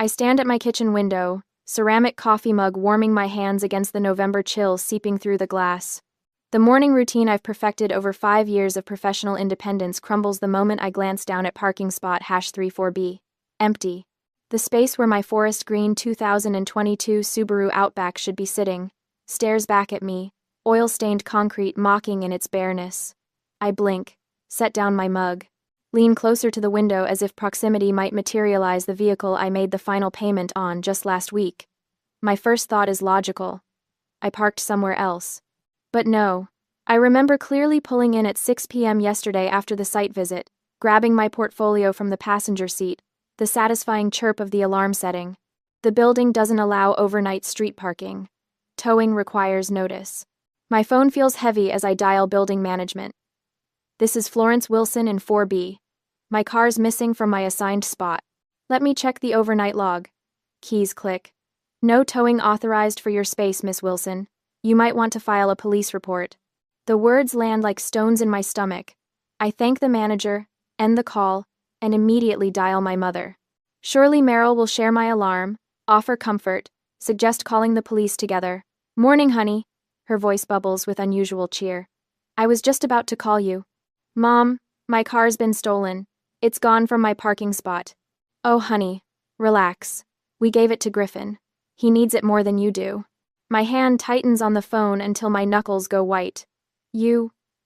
I stand at my kitchen window, ceramic coffee mug warming my hands against the November chill seeping through the glass. The morning routine I've perfected over 5 years of professional independence crumbles the moment I glance down at parking spot #34B. Empty. The space where my forest green 2022 Subaru Outback should be sitting stares back at me, oil-stained concrete mocking in its bareness. I blink, set down my mug, lean closer to the window as if proximity might materialize the vehicle I made the final payment on just last week. My first thought is logical. I parked somewhere else. But no. I remember clearly pulling in at 6 p.m. yesterday after the site visit, grabbing my portfolio from the passenger seat, the satisfying chirp of the alarm setting. The building doesn't allow overnight street parking. Towing requires notice. My phone feels heavy as I dial building management. This is Florence Wilson in 4B. My car's missing from my assigned spot. Let me check the overnight log. Keys click. No towing authorized for your space, Miss Wilson. You might want to file a police report. The words land like stones in my stomach. I thank the manager, end the call, and immediately dial my mother. Surely Meryl will share my alarm, offer comfort, suggest calling the police together. Morning, honey. Her voice bubbles with unusual cheer. I was just about to call you. Mom, my car's been stolen. It's gone from my parking spot. Oh, honey, relax. We gave it to Griffin. He needs it more than you do. My hand tightens on the phone until my knuckles go white.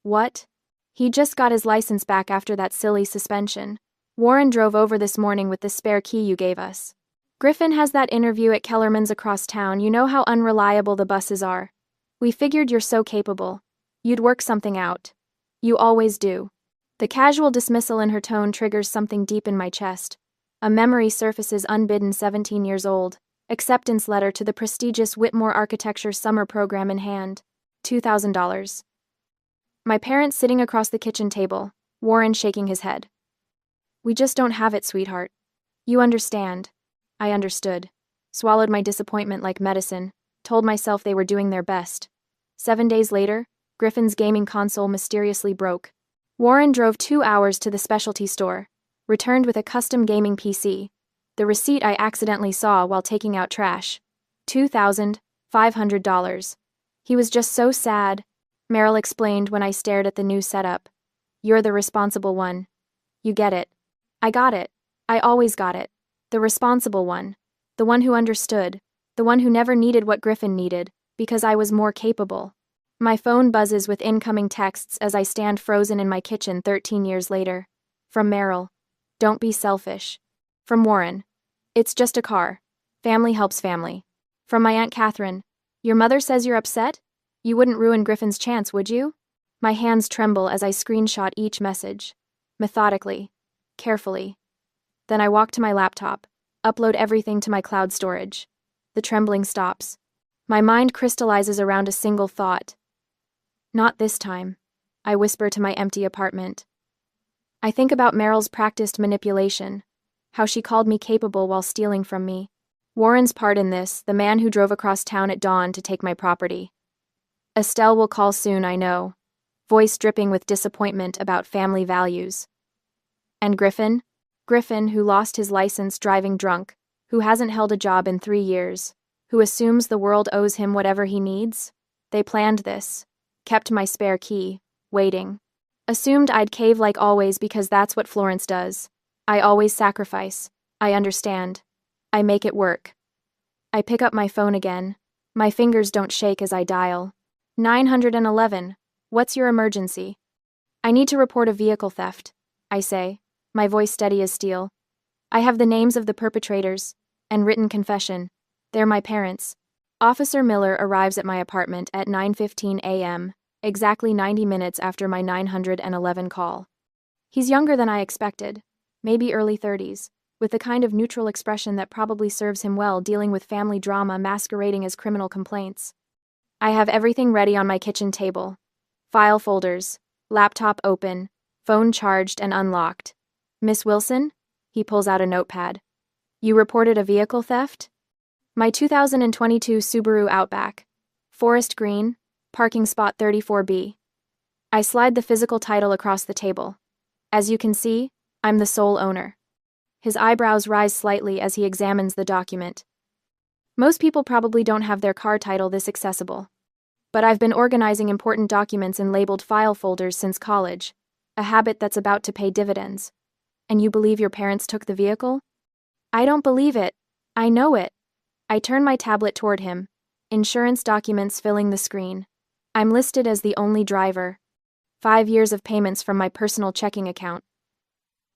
What? He just got his license back after that silly suspension. Warren drove over this morning with the spare key you gave us. Griffin has that interview at Kellerman's across town. You know how unreliable the buses are. We figured you're so capable. You'd work something out. You always do. The casual dismissal in her tone triggers something deep in my chest. A memory surfaces unbidden 17 years old. Acceptance letter to the prestigious Whitmore Architecture summer program in hand. $2,000. My parents sitting across the kitchen table, Warren shaking his head. We just don't have it, sweetheart. You understand. I understood. Swallowed my disappointment like medicine, told myself they were doing their best. 7 days later, Griffin's gaming console mysteriously broke. Warren drove 2 hours to the specialty store, returned with a custom gaming PC. The receipt I accidentally saw while taking out trash. $2,500. He was just so sad, Meryl explained when I stared at the new setup. You're the responsible one. You get it. I got it. I always got it. The responsible one. The one who understood. The one who never needed what Griffin needed, because I was more capable. My phone buzzes with incoming texts as I stand frozen in my kitchen 13 years later. From Meryl. Don't be selfish. From Warren. It's just a car. Family helps family. From my Aunt Catherine. Your mother says you're upset? You wouldn't ruin Griffin's chance, would you? My hands tremble as I screenshot each message. Methodically. Carefully. Then I walk to my laptop, upload everything to my cloud storage. The trembling stops. My mind crystallizes around a single thought. Not this time, I whisper to my empty apartment. I think about Meryl's practiced manipulation, how she called me capable while stealing from me. Warren's part in this, the man who drove across town at dawn to take my property. Estelle will call soon, I know, voice dripping with disappointment about family values. And Griffin? Griffin, who lost his license driving drunk, who hasn't held a job in 3 years, who assumes the world owes him whatever he needs? They planned this. Kept my spare key, waiting. Assumed I'd cave like always because that's what Florence does. I always sacrifice. I understand. I make it work. I pick up my phone again. My fingers don't shake as I dial. 911. What's your emergency? I need to report a vehicle theft, I say, my voice steady as steel. I have the names of the perpetrators and written confession. They're my parents. Officer Miller arrives at my apartment at 9:15 a.m., exactly 90 minutes after my 911 call. He's younger than I expected, maybe early 30s, with the kind of neutral expression that probably serves him well dealing with family drama masquerading as criminal complaints. I have everything ready on my kitchen table. File folders, laptop open, phone charged and unlocked. Miss Wilson? He pulls out a notepad. You reported a vehicle theft? My 2022 Subaru Outback. Forest Green, parking spot 34B. I slide the physical title across the table. As you can see, I'm the sole owner. His eyebrows rise slightly as he examines the document. Most people probably don't have their car title this accessible. But I've been organizing important documents in labeled file folders since college, a habit that's about to pay dividends. And you believe your parents took the vehicle? I don't believe it. I know it. I turn my tablet toward him, insurance documents filling the screen. I'm listed as the only driver. 5 years of payments from my personal checking account.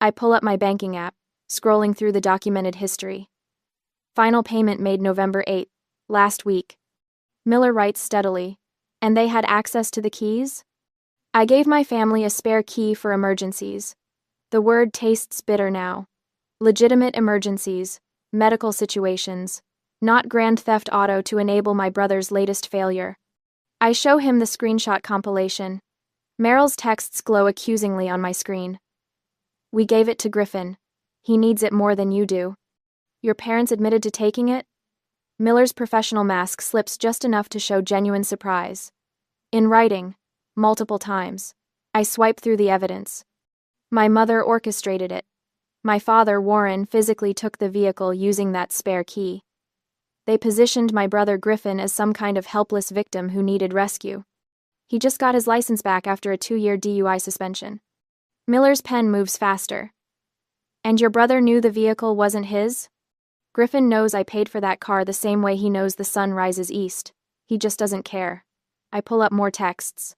I pull up my banking app, scrolling through the documented history. Final payment made November 8th, last week. Miller writes steadily. And they had access to the keys? I gave my family a spare key for emergencies. The word tastes bitter now. Legitimate emergencies, medical situations, not grand theft auto to enable my brother's latest failure. I show him the screenshot compilation. Meryl's texts glow accusingly on my screen. We gave it to Griffin. He needs it more than you do. Your parents admitted to taking it? Miller's professional mask slips just enough to show genuine surprise. In writing, multiple times. I swipe through the evidence. My mother orchestrated it. My father, Warren, physically took the vehicle using that spare key. They positioned my brother Griffin as some kind of helpless victim who needed rescue. He just got his license back after a 2-year DUI suspension. Miller's pen moves faster. And your brother knew the vehicle wasn't his? Griffin knows I paid for that car the same way he knows the sun rises east. He just doesn't care. I pull up more texts.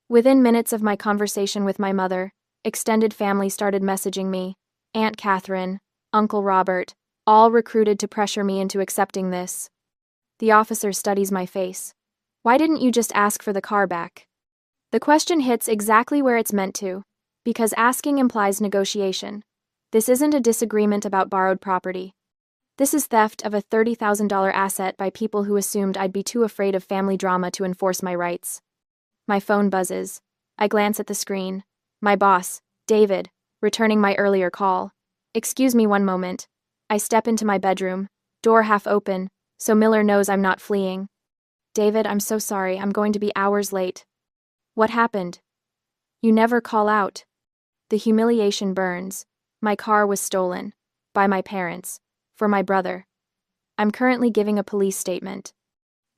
Within minutes of my conversation with my mother, extended family started messaging me. Aunt Catherine, Uncle Robert, all recruited to pressure me into accepting this. The officer studies my face. Why didn't you just ask for the car back? The question hits exactly where it's meant to, because asking implies negotiation. This isn't a disagreement about borrowed property. This is theft of a $30,000 asset by people who assumed I'd be too afraid of family drama to enforce my rights. My phone buzzes. I glance at the screen. My boss, David, returning my earlier call. Excuse me one moment. I step into my bedroom, door half open, so Miller knows I'm not fleeing. David, I'm so sorry, I'm going to be hours late. What happened? You never call out. The humiliation burns. My car was stolen. By my parents. For my brother. I'm currently giving a police statement.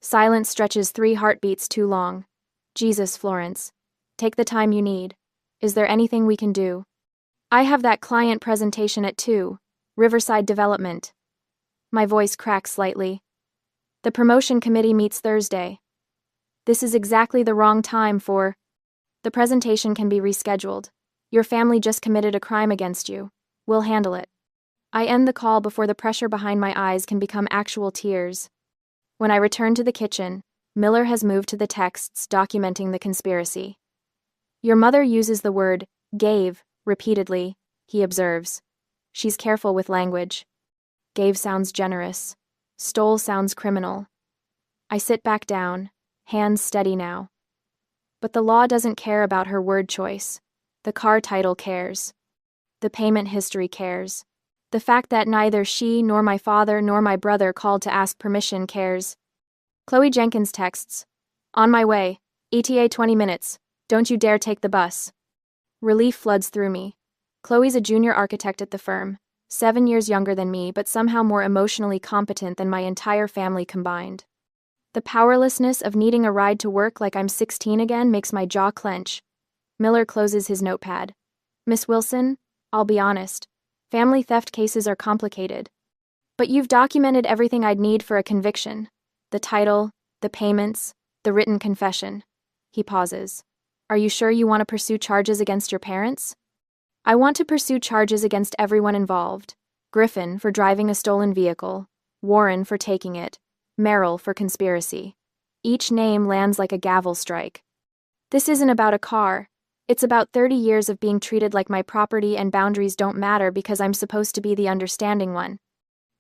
Silence stretches 3 heartbeats too long. Jesus, Florence. Take the time you need. Is there anything we can do? I have that client presentation at 2, Riverside Development. My voice cracks slightly. The promotion committee meets Thursday. This is exactly the wrong time for... The presentation can be rescheduled. Your family just committed a crime against you. We'll handle it. I end the call before the pressure behind my eyes can become actual tears. When I return to the kitchen, Miller has moved to the texts documenting the conspiracy. Your mother uses the word gave repeatedly, he observes. She's careful with language. Gave sounds generous. Stole sounds criminal. I sit back down, hands steady now. But the law doesn't care about her word choice. The car title cares. The payment history cares. The fact that neither she nor my father nor my brother called to ask permission cares. Chloe Jenkins texts. On my way. ETA 20 minutes. Don't you dare take the bus. Relief floods through me. Chloe's a junior architect at the firm, 7 years younger than me but somehow more emotionally competent than my entire family combined. The powerlessness of needing a ride to work like I'm 16 again makes my jaw clench. Miller closes his notepad. Miss Wilson, I'll be honest. Family theft cases are complicated. But you've documented everything I'd need for a conviction. The title, the payments, the written confession. He pauses. Are you sure you want to pursue charges against your parents? I want to pursue charges against everyone involved. Griffin for driving a stolen vehicle, Warren for taking it, Meryl for conspiracy. Each name lands like a gavel strike. This isn't about a car. It's about 30 years of being treated like my property and boundaries don't matter because I'm supposed to be the understanding one.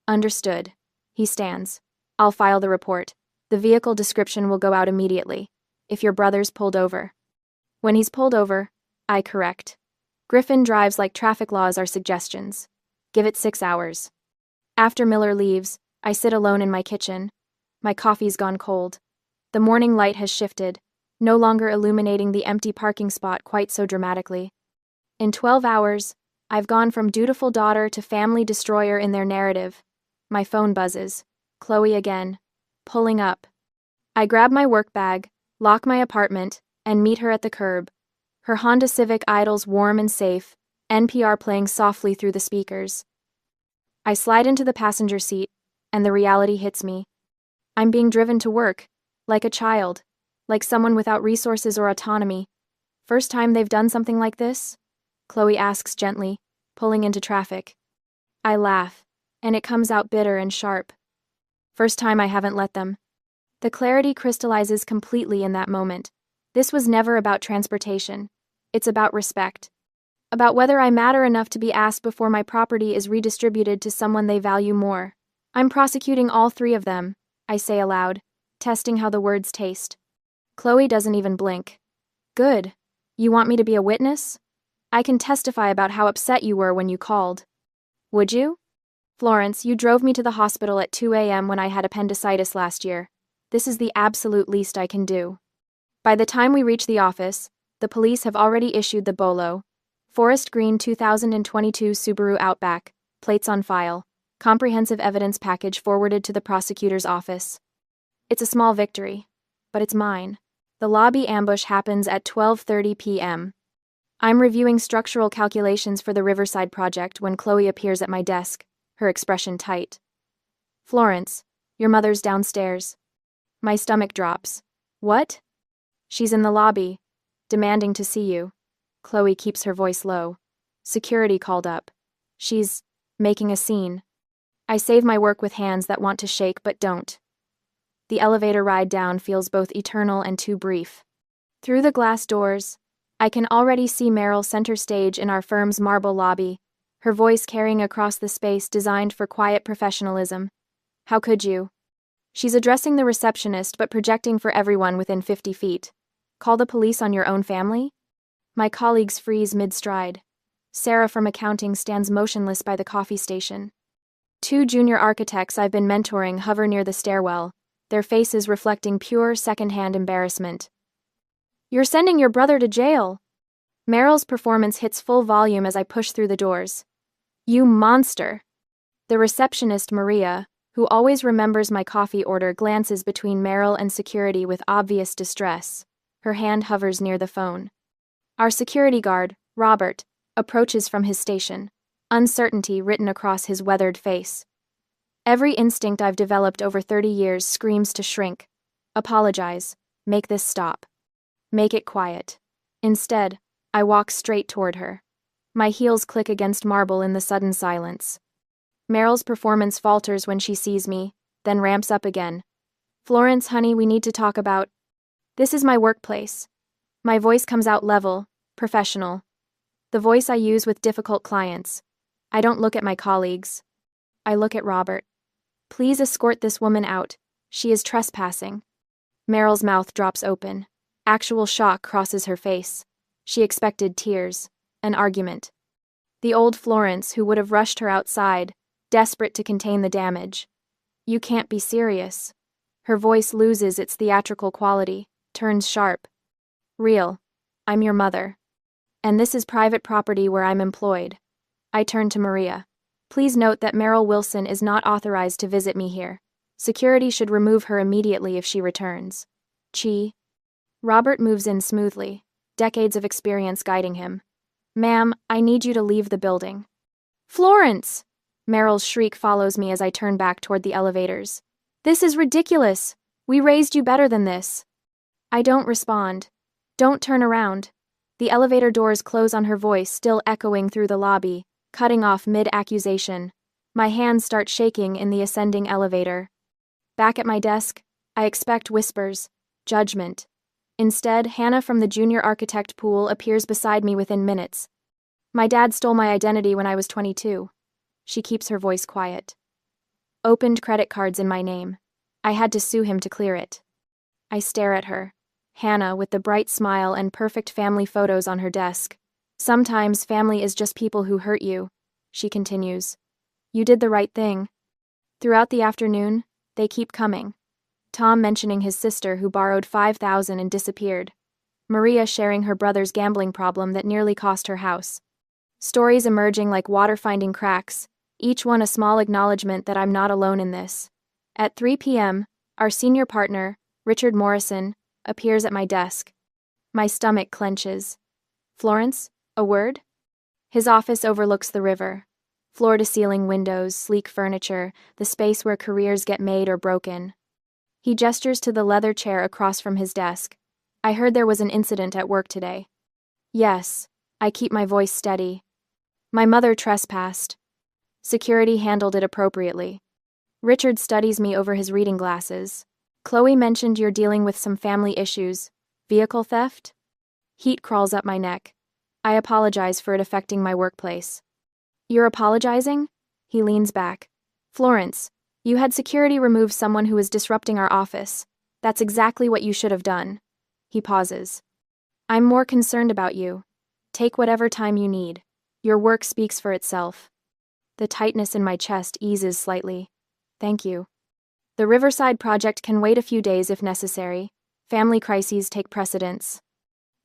Understood. He stands. I'll file the report. The vehicle description will go out immediately. If your brother's pulled over. When he's pulled over, I correct. Griffin drives like traffic laws are suggestions. Give it 6 hours. After Miller leaves, I sit alone in my kitchen. My coffee's gone cold. The morning light has shifted, no longer illuminating the empty parking spot quite so dramatically. In 12 hours, I've gone from dutiful daughter to family destroyer in their narrative. My phone buzzes. Chloe again. Pulling up. I grab my work bag, lock my apartment, and meet her at the curb. Her Honda Civic idles warm and safe, NPR playing softly through the speakers. I slide into the passenger seat, and the reality hits me. I'm being driven to work, like a child, like someone without resources or autonomy. First time they've done something like this? Chloe asks gently, pulling into traffic. I laugh, and it comes out bitter and sharp. First time I haven't let them. The clarity crystallizes completely in that moment. This was never about transportation. It's about respect. About whether I matter enough to be asked before my property is redistributed to someone they value more. I'm prosecuting all three of them, I say aloud, testing how the words taste. Chloe doesn't even blink. Good. You want me to be a witness? I can testify about how upset you were when you called. Would you? Florence, you drove me to the hospital at 2 a.m. when I had appendicitis last year. This is the absolute least I can do. By the time we reach the office, the police have already issued the BOLO. Forest Green 2022 Subaru Outback, plates on file, comprehensive evidence package forwarded to the prosecutor's office. It's a small victory, but it's mine. The lobby ambush happens at 12:30 p.m. I'm reviewing structural calculations for the Riverside project when Chloe appears at my desk, her expression tight. Florence, your mother's downstairs. My stomach drops. What? She's in the lobby, demanding to see you. Chloe keeps her voice low. Security called up. She's making a scene. I save my work with hands that want to shake but don't. The elevator ride down feels both eternal and too brief. Through the glass doors, I can already see Meryl center stage in our firm's marble lobby, her voice carrying across the space designed for quiet professionalism. How could you? She's addressing the receptionist but projecting for everyone within 50 feet. Call the police on your own family? My colleagues freeze mid-stride. Sarah from accounting stands motionless by the coffee station. Two junior architects I've been mentoring hover near the stairwell, their faces reflecting pure second-hand embarrassment. You're sending your brother to jail! Meryl's performance hits full volume as I push through the doors. You monster! The receptionist, Maria, who always remembers my coffee order, glances between Meryl and security with obvious distress. Her hand hovers near the phone. Our security guard, Robert, approaches from his station, uncertainty written across his weathered face. Every instinct I've developed over 30 years screams to shrink. Apologize. Make this stop. Make it quiet. Instead, I walk straight toward her. My heels click against marble in the sudden silence. Meryl's performance falters when she sees me, then ramps up again. Florence, honey, we need to talk about... This is my workplace. My voice comes out level, professional. The voice I use with difficult clients. I don't look at my colleagues. I look at Robert. Please escort this woman out. She is trespassing. Meryl's mouth drops open. Actual shock crosses her face. She expected tears, an argument. The old Florence who would have rushed her outside, desperate to contain the damage. You can't be serious. Her voice loses its theatrical quality, turns sharp. Real. I'm your mother. And this is private property where I'm employed. I turn to Maria. Please note that Meryl Wilson is not authorized to visit me here. Security should remove her immediately if she returns. Chi. Robert moves in smoothly, decades of experience guiding him. Ma'am, I need you to leave the building. Florence! Meryl's shriek follows me as I turn back toward the elevators. This is ridiculous. We raised you better than this. I don't respond. Don't turn around. The elevator doors close on her voice, still echoing through the lobby, cutting off mid-accusation. My hands start shaking in the ascending elevator. Back at my desk, I expect whispers, judgment. Instead, Hannah from the junior architect pool appears beside me within minutes. My dad stole my identity when I was 22. She keeps her voice quiet. Opened credit cards in my name. I had to sue him to clear it. I stare at her. Hannah with the bright smile and perfect family photos on her desk. Sometimes family is just people who hurt you, she continues. You did the right thing. Throughout the afternoon, they keep coming. Tom mentioning his sister who borrowed $5,000 and disappeared. Maria sharing her brother's gambling problem that nearly cost her house. Stories emerging like water finding cracks, each one a small acknowledgement that I'm not alone in this. At 3 p.m., our senior partner, Richard Morrison, appears at my desk. My stomach clenches. Florence, a word? His office overlooks the river. Floor-to-ceiling windows, sleek furniture, the space where careers get made or broken. He gestures to the leather chair across from his desk. I heard there was an incident at work today. Yes, I keep my voice steady. My mother trespassed. Security handled it appropriately. Richard studies me over his reading glasses. Chloe mentioned you're dealing with some family issues. Vehicle theft? Heat crawls up my neck. I apologize for it affecting my workplace. You're apologizing? He leans back. Florence, you had security remove someone who was disrupting our office. That's exactly what you should have done. He pauses. I'm more concerned about you. Take whatever time you need. Your work speaks for itself. The tightness in my chest eases slightly. Thank you. The Riverside project can wait a few days if necessary. Family crises take precedence.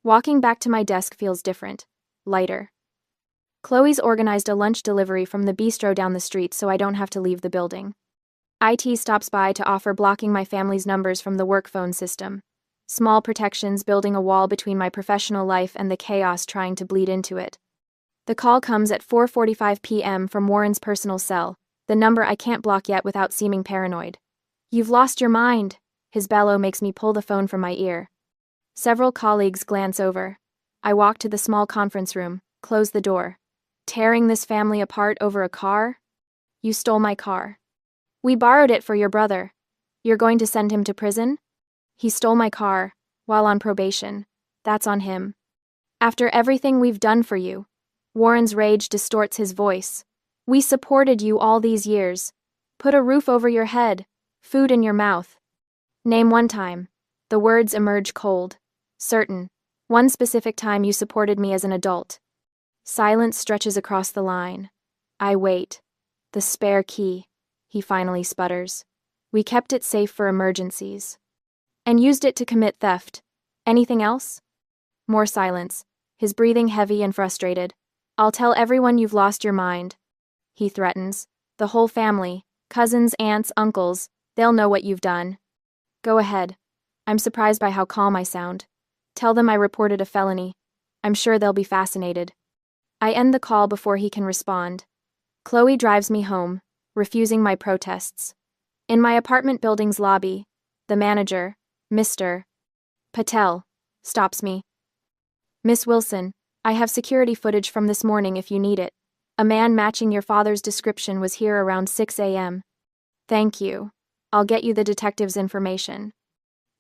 Walking back to my desk feels different. Lighter. Chloe's organized a lunch delivery from the bistro down the street so I don't have to leave the building. IT stops by to offer blocking my family's numbers from the work phone system. Small protections building a wall between my professional life and the chaos trying to bleed into it. The call comes at 4:45 p.m. from Warren's personal cell, the number I can't block yet without seeming paranoid. You've lost your mind. His bellow makes me pull the phone from my ear. Several colleagues glance over. I walk to the small conference room, close the door. Tearing this family apart over a car? You stole my car. We borrowed it for your brother. You're going to send him to prison? He stole my car, while on probation. That's on him. After everything we've done for you. Warren's rage distorts his voice. We supported you all these years. Put a roof over your head, food in your mouth. Name one time. The words emerge cold. Certain. One specific time you supported me as an adult. Silence stretches across the line. I wait. The spare key. He finally sputters. We kept it safe for emergencies. And used it to commit theft. Anything else? More silence, his breathing heavy and frustrated. I'll tell everyone you've lost your mind. He threatens. The whole family, cousins, aunts, uncles, they'll know what you've done. Go ahead. I'm surprised by how calm I sound. Tell them I reported a felony. I'm sure they'll be fascinated. I end the call before he can respond. Chloe drives me home, refusing my protests. In my apartment building's lobby, the manager, Mr. Patel, stops me. Miss Wilson, I have security footage from this morning if you need it. A man matching your father's description was here around 6 a.m. Thank you. I'll get you the detective's information.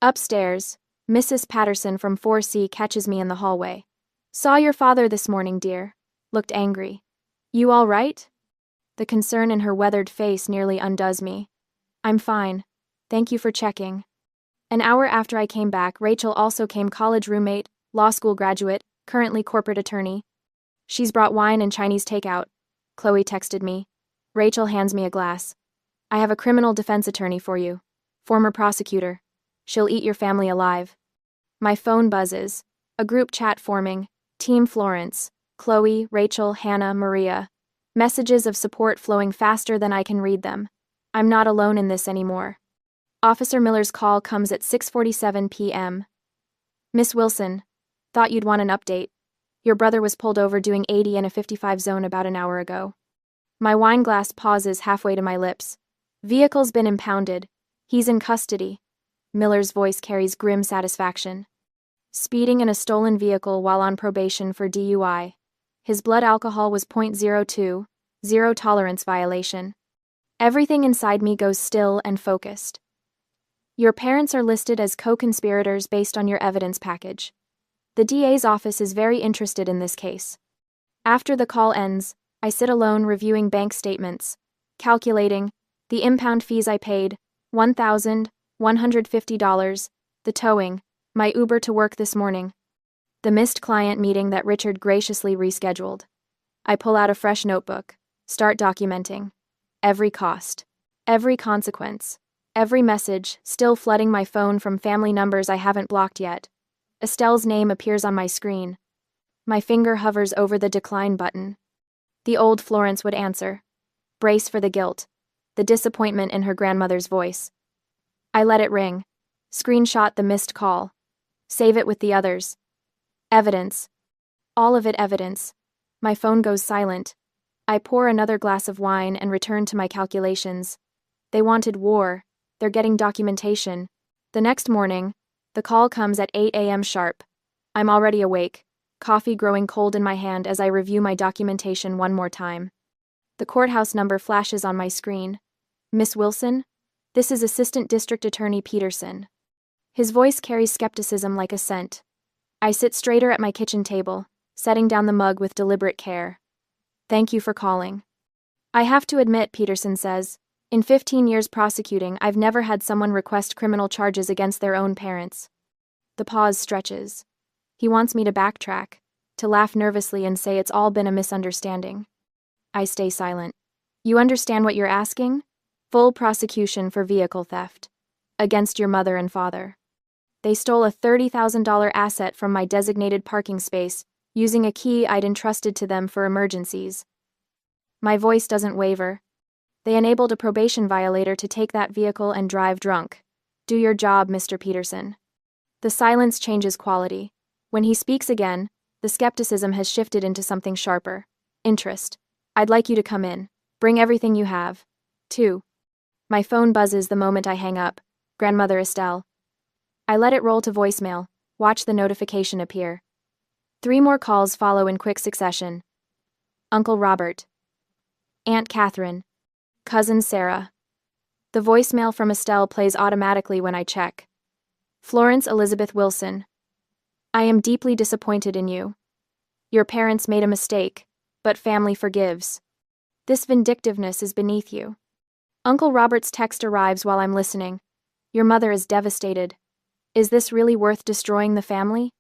Upstairs, Mrs. Patterson from 4C catches me in the hallway. Saw your father this morning, dear. Looked angry. You all right? The concern in her weathered face nearly undoes me. I'm fine. Thank you for checking. An hour after I came back, Rachel also came, college roommate, law school graduate, currently corporate attorney. She's brought wine and Chinese takeout. Chloe texted me. Rachel hands me a glass. I have a criminal defense attorney for you. Former prosecutor. She'll eat your family alive. My phone buzzes. A group chat forming. Team Florence. Chloe, Rachel, Hannah, Maria. Messages of support flowing faster than I can read them. I'm not alone in this anymore. Officer Miller's call comes at 6:47 p.m. Miss Wilson, thought you'd want an update. Your brother was pulled over doing 80 in a 55 zone about an hour ago. My wine glass pauses halfway to my lips. Vehicle's been impounded. He's in custody. Miller's voice carries grim satisfaction. Speeding in a stolen vehicle while on probation for DUI. His blood alcohol was .02, zero tolerance violation. Everything inside me goes still and focused. Your parents are listed as co-conspirators based on your evidence package. The DA's office is very interested in this case. After the call ends, I sit alone reviewing bank statements, calculating the impound fees I paid, $1,150, the towing, my Uber to work this morning, the missed client meeting that Richard graciously rescheduled. I pull out a fresh notebook, start documenting. Every cost, every consequence, every message, still flooding my phone from family numbers I haven't blocked yet. Estelle's name appears on my screen. My finger hovers over the decline button. The old Florence would answer. Brace for the guilt. The disappointment in her grandmother's voice. I let it ring. Screenshot the missed call. Save it with the others. Evidence. All of it evidence. My phone goes silent. I pour another glass of wine and return to my calculations. They wanted war. They're getting documentation. The next morning, the call comes at 8 a.m. sharp. I'm already awake, coffee growing cold in my hand as I review my documentation one more time. The courthouse number flashes on my screen. Miss Wilson? This is Assistant District Attorney Peterson. His voice carries skepticism like a scent. I sit straighter at my kitchen table, setting down the mug with deliberate care. Thank you for calling. I have to admit, Peterson says, in 15 years prosecuting, I've never had someone request criminal charges against their own parents. The pause stretches. He wants me to backtrack, to laugh nervously and say it's all been a misunderstanding. I stay silent. You understand what you're asking? Full prosecution for vehicle theft. Against your mother and father. They stole a $30,000 asset from my designated parking space, using a key I'd entrusted to them for emergencies. My voice doesn't waver. They enabled a probation violator to take that vehicle and drive drunk. Do your job, Mr. Peterson. The silence changes quality. When he speaks again, the skepticism has shifted into something sharper. Interest. I'd like you to come in. Bring everything you have. 2. My phone buzzes the moment I hang up. Grandmother Estelle. I let it roll to voicemail, watch the notification appear. 3 more calls follow in quick succession. Uncle Robert. Aunt Catherine. Cousin Sarah. The voicemail from Estelle plays automatically when I check. Florence Elizabeth Wilson. I am deeply disappointed in you. Your parents made a mistake, but family forgives. This vindictiveness is beneath you. Uncle Robert's text arrives while I'm listening. Your mother is devastated. Is this really worth destroying the family?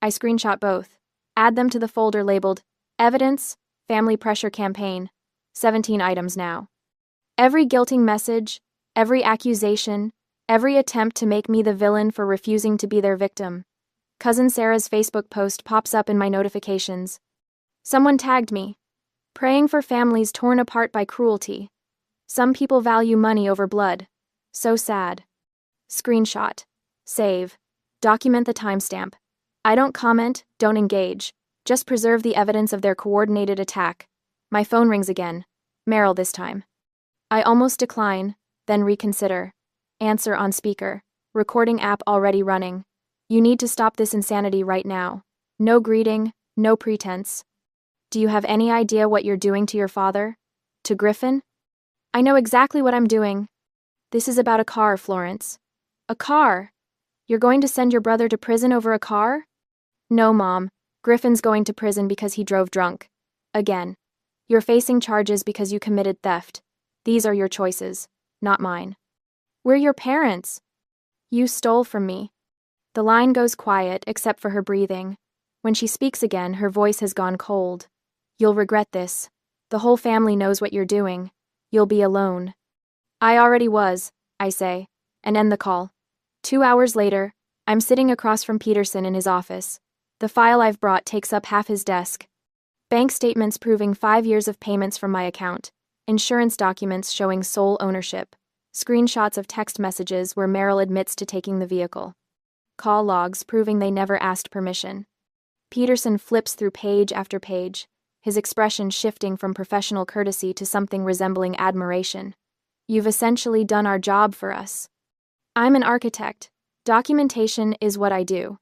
I screenshot both. Add them to the folder labeled Evidence, Family Pressure Campaign. 17 items now. Every guilting message, every accusation, every attempt to make me the villain for refusing to be their victim. Cousin Sarah's Facebook post pops up in my notifications. Someone tagged me. Praying for families torn apart by cruelty. Some people value money over blood. So sad. Screenshot. Save. Document the timestamp. I don't comment, don't engage. Just preserve the evidence of their coordinated attack. My phone rings again. Meryl this time. I almost decline, then reconsider. Answer on speaker. Recording app already running. You need to stop this insanity right now. No greeting, no pretense. Do you have any idea what you're doing to your father? To Griffin? I know exactly what I'm doing. This is about a car, Florence. A car? You're going to send your brother to prison over a car? No, Mom. Griffin's going to prison because he drove drunk. Again. You're facing charges because you committed theft. These are your choices, not mine. We're your parents. You stole from me. The line goes quiet except for her breathing. When she speaks again, her voice has gone cold. You'll regret this. The whole family knows what you're doing. You'll be alone. I already was, I say, and end the call. 2 hours later, I'm sitting across from Peterson in his office. The file I've brought takes up half his desk. Bank statements proving 5 years of payments from my account. Insurance documents showing sole ownership. Screenshots of text messages where Meryl admits to taking the vehicle. Call logs proving they never asked permission. Peterson flips through page after page, his expression shifting from professional courtesy to something resembling admiration. You've essentially done our job for us. I'm an architect. Documentation is what I do.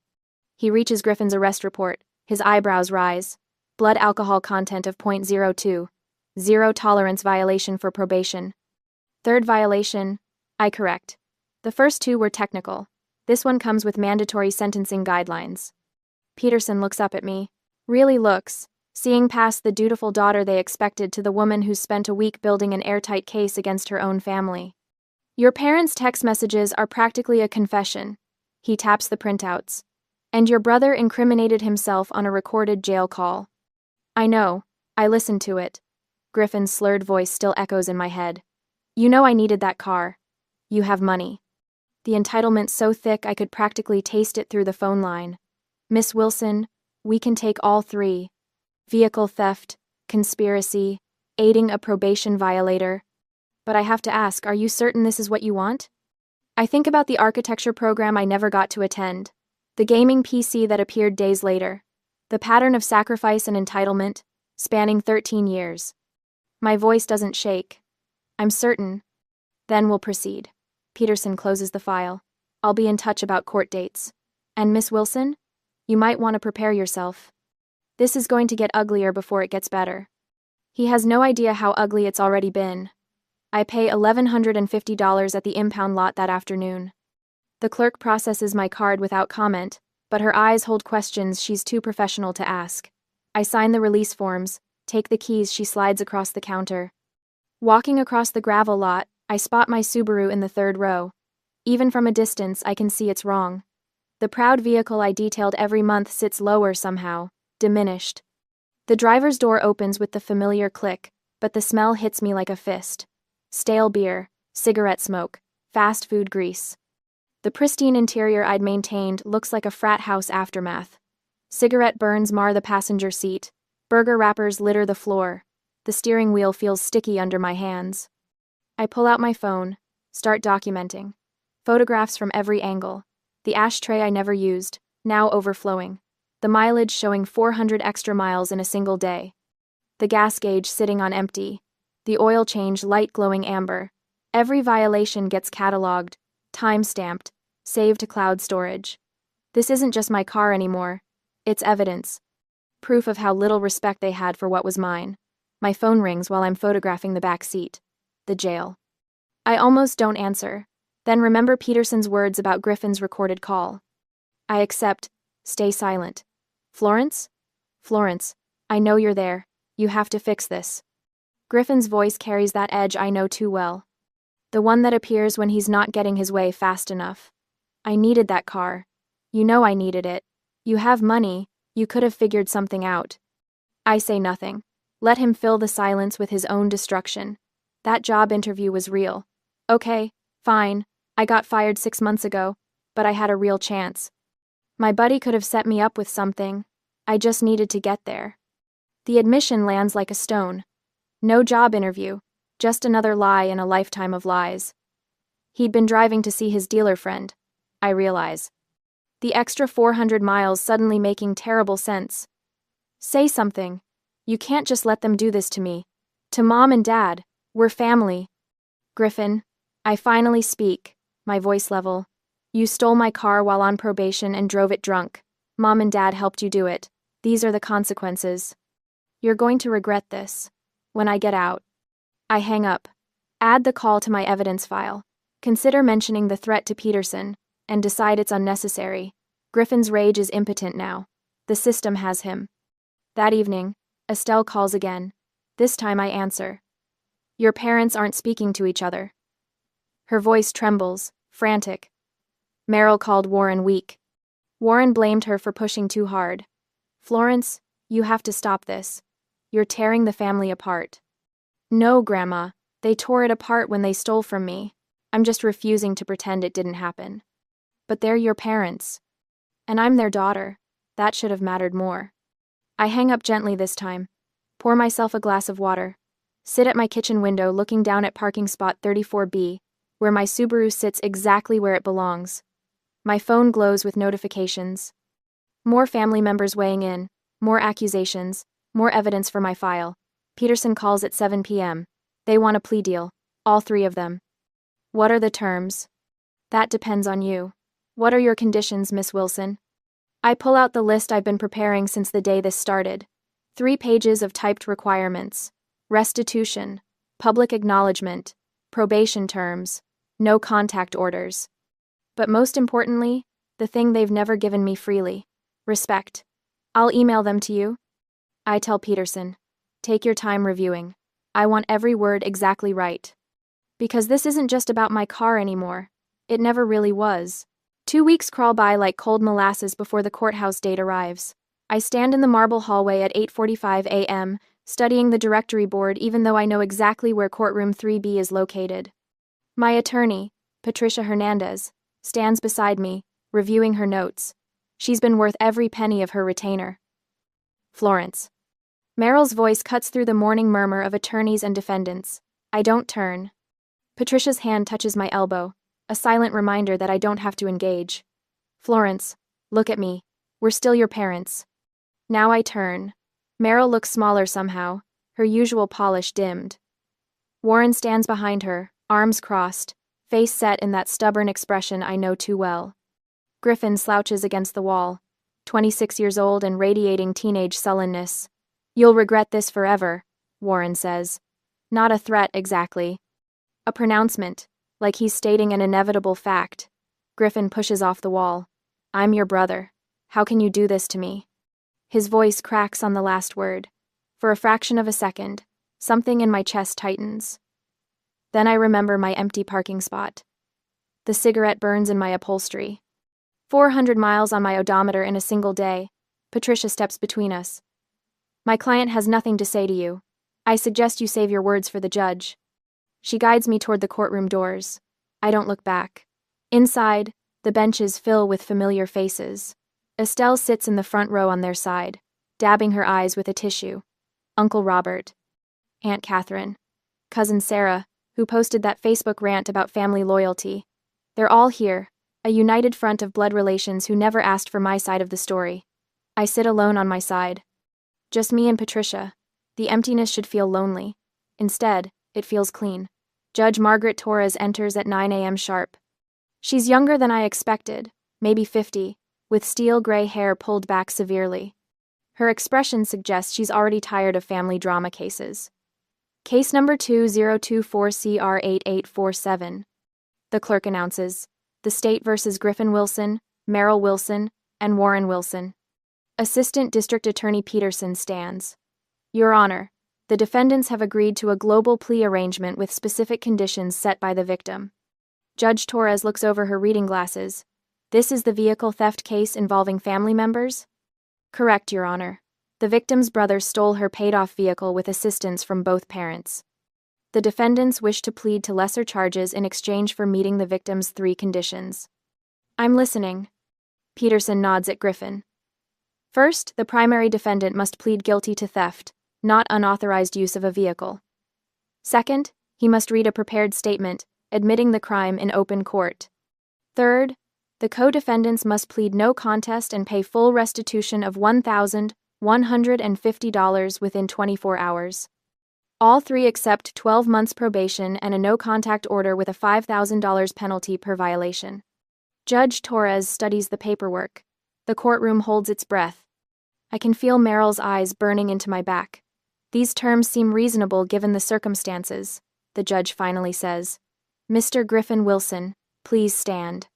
He reaches Griffin's arrest report. His eyebrows rise. Blood alcohol content of 0.02. 0 tolerance violation for probation. Third violation, I correct. The first 2 were technical. This one comes with mandatory sentencing guidelines. Peterson looks up at me. Really looks, seeing past the dutiful daughter they expected to the woman who's spent a week building an airtight case against her own family. Your parents' text messages are practically a confession. He taps the printouts. And your brother incriminated himself on a recorded jail call. I know. I listened to it. Griffin's slurred voice still echoes in my head. You know I needed that car. You have money. The entitlement so thick I could practically taste it through the phone line. Miss Wilson, we can take all 3. Vehicle theft, conspiracy, aiding a probation violator. But I have to ask, are you certain this is what you want? I think about the architecture program I never got to attend, the gaming PC that appeared days later, the pattern of sacrifice and entitlement, spanning 13 years. My voice doesn't shake. I'm certain. Then we'll proceed. Peterson closes the file. I'll be in touch about court dates. And Miss Wilson? You might want to prepare yourself. This is going to get uglier before it gets better. He has no idea how ugly it's already been. I pay $1,150 at the impound lot that afternoon. The clerk processes my card without comment, but her eyes hold questions she's too professional to ask. I sign the release forms, take the keys. She slides across the counter. Walking across the gravel lot, I spot my Subaru in the third row. Even from a distance, I can see it's wrong. The proud vehicle I detailed every month sits lower somehow, diminished. The driver's door opens with the familiar click, but the smell hits me like a fist. Stale beer, cigarette smoke, fast food grease. The pristine interior I'd maintained looks like a frat house aftermath. Cigarette burns mar the passenger seat. Burger wrappers litter the floor. The steering wheel feels sticky under my hands. I pull out my phone, start documenting. Photographs from every angle. The ashtray I never used, now overflowing. The mileage showing 400 extra miles in a single day. The gas gauge sitting on empty. The oil change light glowing amber. Every violation gets cataloged, time-stamped, saved to cloud storage. This isn't just my car anymore. It's evidence. Proof of how little respect they had for what was mine. My phone rings while I'm photographing the back seat. The jail. I almost don't answer, then remember Peterson's words about Griffin's recorded call. I accept. Stay silent. Florence? Florence, I know you're there. You have to fix this. Griffin's voice carries that edge I know too well. The one that appears when he's not getting his way fast enough. I needed that car. You know I needed it. You have money. You could have figured something out. I say nothing. Let him fill the silence with his own destruction. That job interview was real. Okay, fine. I got fired 6 months ago, but I had a real chance. My buddy could have set me up with something. I just needed to get there. The admission lands like a stone. No job interview, just another lie in a lifetime of lies. He'd been driving to see his dealer friend, I realize. The extra 400 miles suddenly making terrible sense. Say something. You can't just let them do this to me. To Mom and Dad. We're family. Griffin, I finally speak, my voice level. You stole my car while on probation and drove it drunk. Mom and Dad helped you do it. These are the consequences. You're going to regret this. When I get out. I hang up. Add the call to my evidence file. Consider mentioning the threat to Peterson, and decide it's unnecessary. Griffin's rage is impotent now. The system has him. That evening, Estelle calls again. This time I answer. Your parents aren't speaking to each other. Her voice trembles, frantic. Merrill called Warren weak. Warren blamed her for pushing too hard. Florence, you have to stop this. You're tearing the family apart. No, Grandma, they tore it apart when they stole from me. I'm just refusing to pretend it didn't happen. But they're your parents. And I'm their daughter. That should have mattered more. I hang up gently this time. Pour myself a glass of water. Sit at my kitchen window looking down at parking spot 34B, where my Subaru sits exactly where it belongs. My phone glows with notifications. More family members weighing in, more accusations, more evidence for my file. Peterson calls at 7 p.m. They want a plea deal, all three of them. What are the terms? That depends on you. What are your conditions, Miss Wilson? I pull out the list I've been preparing since the day this started. 3 pages of typed requirements. Restitution, public acknowledgement, probation terms, no contact orders. But most importantly, the thing they've never given me freely. Respect. I'll email them to you. I tell Peterson. Take your time reviewing. I want every word exactly right. Because this isn't just about my car anymore. It never really was. 2 weeks crawl by like cold molasses before the courthouse date arrives. I stand in the marble hallway at 8:45 a.m., studying the directory board even though I know exactly where courtroom 3B is located. My attorney, Patricia Hernandez, stands beside me, reviewing her notes. She's been worth every penny of her retainer. Florence. Meryl's voice cuts through the morning murmur of attorneys and defendants. I don't turn. Patricia's hand touches my elbow, a silent reminder that I don't have to engage. Florence, look at me. We're still your parents. Now I turn. Meryl looks smaller somehow, her usual polish dimmed. Warren stands behind her, arms crossed, face set in that stubborn expression I know too well. Griffin slouches against the wall, 26 years old and radiating teenage sullenness. You'll regret this forever, Warren says. Not a threat, exactly. A pronouncement, like he's stating an inevitable fact. Griffin pushes off the wall. I'm your brother. How can you do this to me? His voice cracks on the last word. For a fraction of a second, something in my chest tightens. Then I remember my empty parking spot. The cigarette burns in my upholstery. 400 miles on my odometer in a single day. Patricia steps between us. My client has nothing to say to you. I suggest you save your words for the judge. She guides me toward the courtroom doors. I don't look back. Inside, the benches fill with familiar faces. Estelle sits in the front row on their side, dabbing her eyes with a tissue. Uncle Robert. Aunt Catherine. Cousin Sarah, who posted that Facebook rant about family loyalty. They're all here, a united front of blood relations who never asked for my side of the story. I sit alone on my side. Just me and Patricia. The emptiness should feel lonely. Instead, it feels clean. Judge Margaret Torres enters at 9 a.m. sharp. She's younger than I expected, maybe 50, with steel gray hair pulled back severely. Her expression suggests she's already tired of family drama cases. Case number 2024CR8847. The clerk announces. The state versus Griffin Wilson, Meryl Wilson, and Warren Wilson. Assistant District Attorney Peterson stands. Your Honor, the defendants have agreed to a global plea arrangement with specific conditions set by the victim. Judge Torres looks over her reading glasses. This is the vehicle theft case involving family members? Correct, Your Honor. The victim's brother stole her paid-off vehicle with assistance from both parents. The defendants wish to plead to lesser charges in exchange for meeting the victim's 3 conditions. I'm listening. Peterson nods at Griffin. First, the primary defendant must plead guilty to theft, not unauthorized use of a vehicle. Second, he must read a prepared statement, admitting the crime in open court. Third, the co-defendants must plead no contest and pay full restitution of $1,150 within 24 hours. All 3 accept 12 months probation and a no-contact order with a $5,000 penalty per violation. Judge Torres studies the paperwork. The courtroom holds its breath. I can feel Meryl's eyes burning into my back. These terms seem reasonable given the circumstances, the judge finally says. Mr. Griffin Wilson, please stand.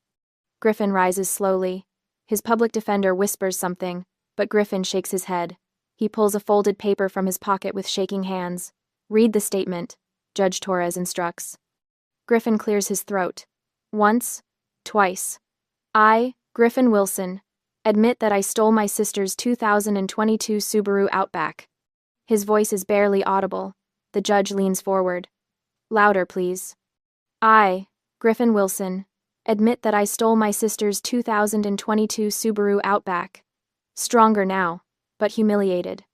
Griffin rises slowly. His public defender whispers something, but Griffin shakes his head. He pulls a folded paper from his pocket with shaking hands. Read the statement, Judge Torres instructs. Griffin clears his throat. Once, twice. I, Griffin Wilson, admit that I stole my sister's 2022 Subaru Outback. His voice is barely audible. The judge leans forward. Louder, please. I, Griffin Wilson, admit that I stole my sister's 2022 Subaru Outback. Stronger now, but humiliated.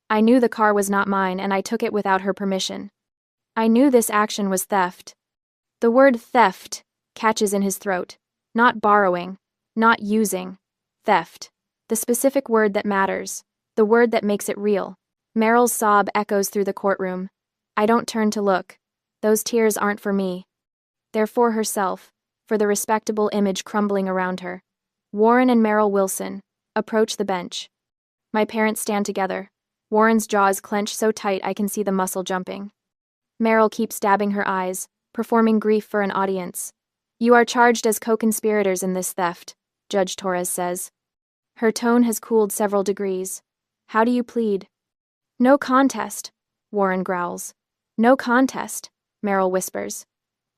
I knew the car was not mine and I took it without her permission. I knew this action was theft. The word theft catches in his throat. Not borrowing, not using. Theft. The specific word that matters. The word that makes it real. Meryl's sob echoes through the courtroom. I don't turn to look. Those tears aren't for me. They're for herself, for the respectable image crumbling around her. Warren and Meryl Wilson approach the bench. My parents stand together. Warren's jaws clench so tight I can see the muscle jumping. Meryl keeps dabbing her eyes, performing grief for an audience. You are charged as co-conspirators in this theft, Judge Torres says. Her tone has cooled several degrees. How do you plead? No contest, Warren growls. No contest, Meryl whispers.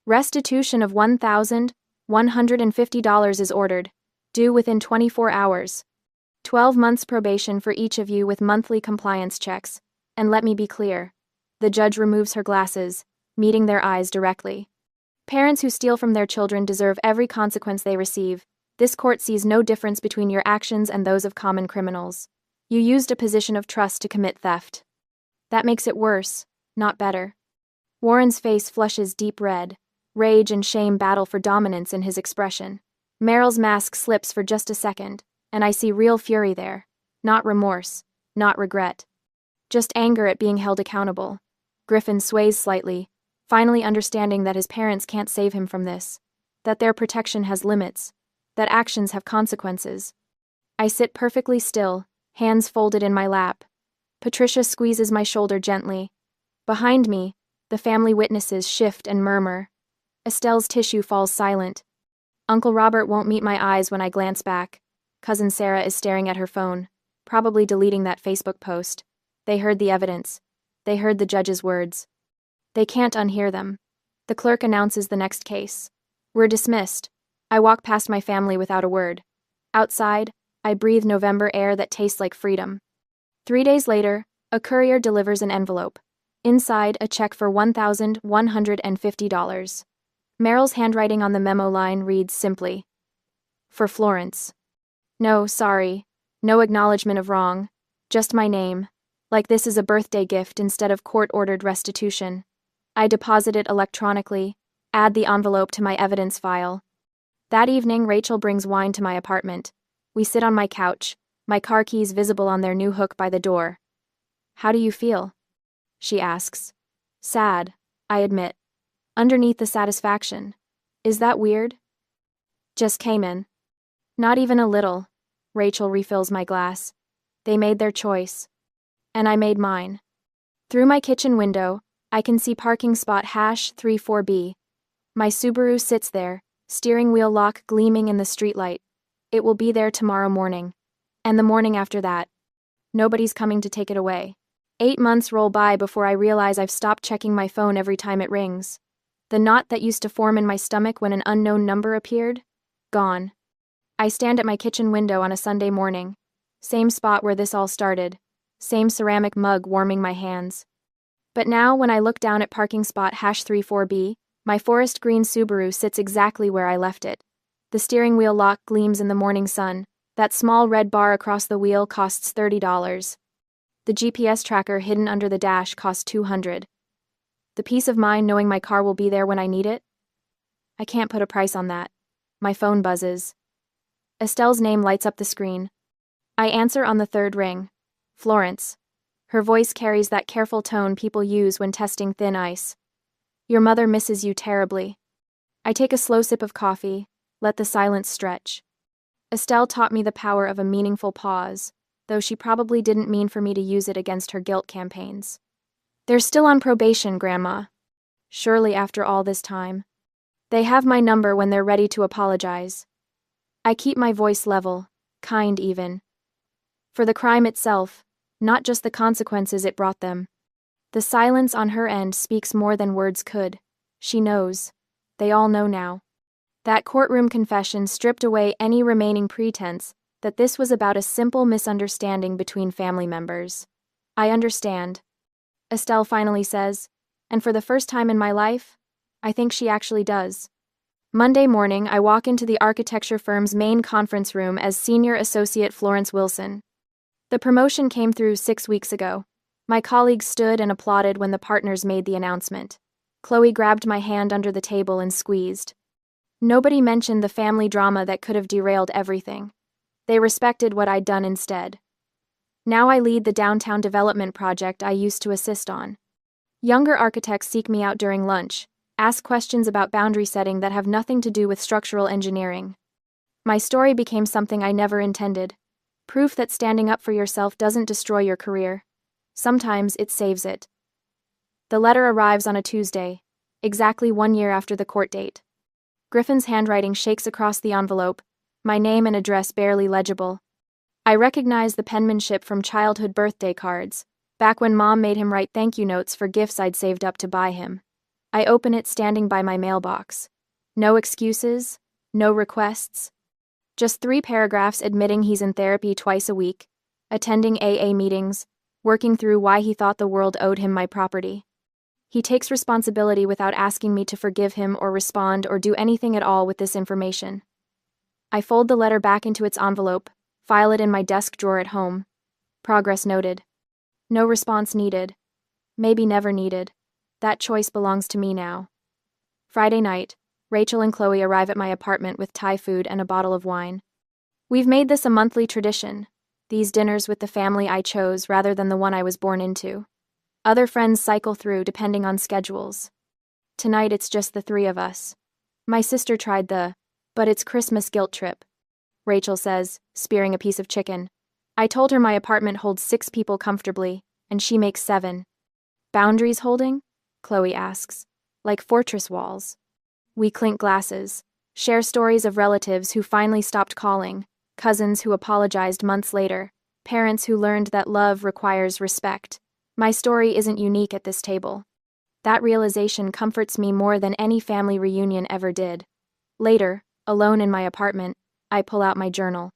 Restitution of $1,150 is ordered, due within 24 hours. 12 months probation for each of you with monthly compliance checks. And let me be clear. The judge removes her glasses, meeting their eyes directly. Parents who steal from their children deserve every consequence they receive. This court sees no difference between your actions and those of common criminals. You used a position of trust to commit theft. That makes it worse, not better. Warren's face flushes deep red. Rage and shame battle for dominance in his expression. Meryl's mask slips for just a second, and I see real fury there. Not remorse, not regret. Just anger at being held accountable. Griffin sways slightly, finally understanding that his parents can't save him from this. That their protection has limits. That actions have consequences. I sit perfectly still, hands folded in my lap. Patricia squeezes my shoulder gently. Behind me, the family witnesses shift and murmur. Estelle's tissue falls silent. Uncle Robert won't meet my eyes when I glance back. Cousin Sarah is staring at her phone, probably deleting that Facebook post. They heard the evidence. They heard the judge's words. They can't unhear them. The clerk announces the next case. We're dismissed. I walk past my family without a word. Outside, I breathe November air that tastes like freedom. 3 days later, a courier delivers an envelope. Inside, a check for $1,150. Meryl's handwriting on the memo line reads simply, "For Florence." No, sorry. No acknowledgement of wrong. Just my name. Like this is a birthday gift instead of court-ordered restitution. I deposit it electronically, add the envelope to my evidence file. That evening, Rachel brings wine to my apartment. We sit on my couch, my car keys visible on their new hook by the door. "How do you feel?" she asks. "Sad," I admit. Underneath the satisfaction. Is that weird? "Just came in." "Not even a little." Rachel refills my glass. They made their choice. And I made mine. Through my kitchen window, I can see parking spot #34B. My Subaru sits there, steering wheel lock gleaming in the streetlight. It will be there tomorrow morning. And the morning after that. Nobody's coming to take it away. 8 months roll by before I realize I've stopped checking my phone every time it rings. The knot that used to form in my stomach when an unknown number appeared? Gone. I stand at my kitchen window on a Sunday morning. Same spot where this all started. Same ceramic mug warming my hands. But now, when I look down at parking spot #34B, my forest green Subaru sits exactly where I left it. The steering wheel lock gleams in the morning sun. That small red bar across the wheel costs $30. The GPS tracker hidden under the dash costs $200. The peace of mind knowing my car will be there when I need it? I can't put a price on that. My phone buzzes. Estelle's name lights up the screen. I answer on the third ring. Florence. Her voice carries that careful tone people use when testing thin ice. "Your mother misses you terribly." I take a slow sip of coffee, let the silence stretch. Estelle taught me the power of a meaningful pause, though she probably didn't mean for me to use it against her guilt campaigns. "They're still on probation, Grandma." Surely after all this time. They have my number when they're ready to apologize. I keep my voice level, kind even. For the crime itself, not just the consequences it brought them. The silence on her end speaks more than words could. She knows. They all know now. That courtroom confession stripped away any remaining pretense that this was about a simple misunderstanding between family members. "I understand," Estelle finally says, and for the first time in my life, I think she actually does. Monday morning, I walk into the architecture firm's main conference room as Senior Associate Florence Wilson. The promotion came through 6 weeks ago. My colleagues stood and applauded when the partners made the announcement. Chloe grabbed my hand under the table and squeezed. Nobody mentioned the family drama that could have derailed everything. They respected what I'd done instead. Now I lead the downtown development project I used to assist on. Younger architects seek me out during lunch, ask questions about boundary setting that have nothing to do with structural engineering. My story became something I never intended. Proof that standing up for yourself doesn't destroy your career. Sometimes it saves it. The letter arrives on a Tuesday, exactly 1 year after the court date. Griffin's handwriting shakes across the envelope, my name and address barely legible. I recognize the penmanship from childhood birthday cards, back when Mom made him write thank you notes for gifts I'd saved up to buy him. I open it standing by my mailbox. No excuses, no requests. Just 3 paragraphs admitting he's in therapy twice a week, attending AA meetings, working through why he thought the world owed him my property. He takes responsibility without asking me to forgive him or respond or do anything at all with this information. I fold the letter back into its envelope, file it in my desk drawer at home. Progress noted. No response needed. Maybe never needed. That choice belongs to me now. Friday night, Rachel and Chloe arrive at my apartment with Thai food and a bottle of wine. We've made this a monthly tradition, these dinners with the family I chose rather than the one I was born into. Other friends cycle through depending on schedules. Tonight it's just the three of us. My sister tried but it's Christmas guilt trip, Rachel says, spearing a piece of chicken. I told her my apartment holds 6 people comfortably, and she makes 7. Boundaries holding? Chloe asks. Like fortress walls. We clink glasses, share stories of relatives who finally stopped calling, cousins who apologized months later, parents who learned that love requires respect. My story isn't unique at this table. That realization comforts me more than any family reunion ever did. Later, alone in my apartment, I pull out my journal.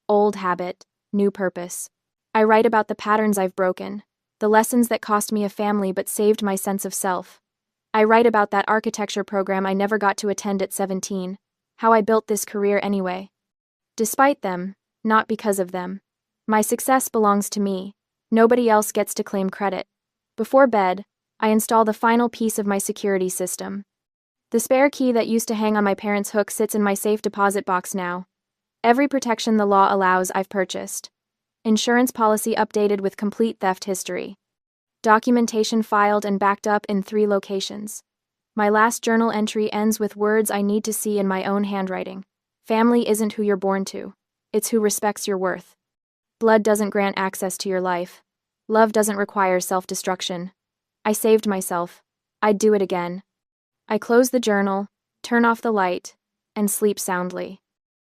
Old habit, new purpose. I write about the patterns I've broken, the lessons that cost me a family but saved my sense of self. I write about that architecture program I never got to attend at 17, how I built this career anyway. Despite them, not because of them. My success belongs to me. Nobody else gets to claim credit. Before bed, I install the final piece of my security system. The spare key that used to hang on my parents' hook sits in my safe deposit box now. Every protection the law allows, I've purchased. Insurance policy updated with complete theft history. Documentation filed and backed up in 3 locations. My last journal entry ends with words I need to see in my own handwriting. Family isn't who you're born to. It's who respects your worth. Blood doesn't grant access to your life. Love doesn't require self-destruction. I saved myself. I'd do it again. I close the journal, turn off the light, and sleep soundly.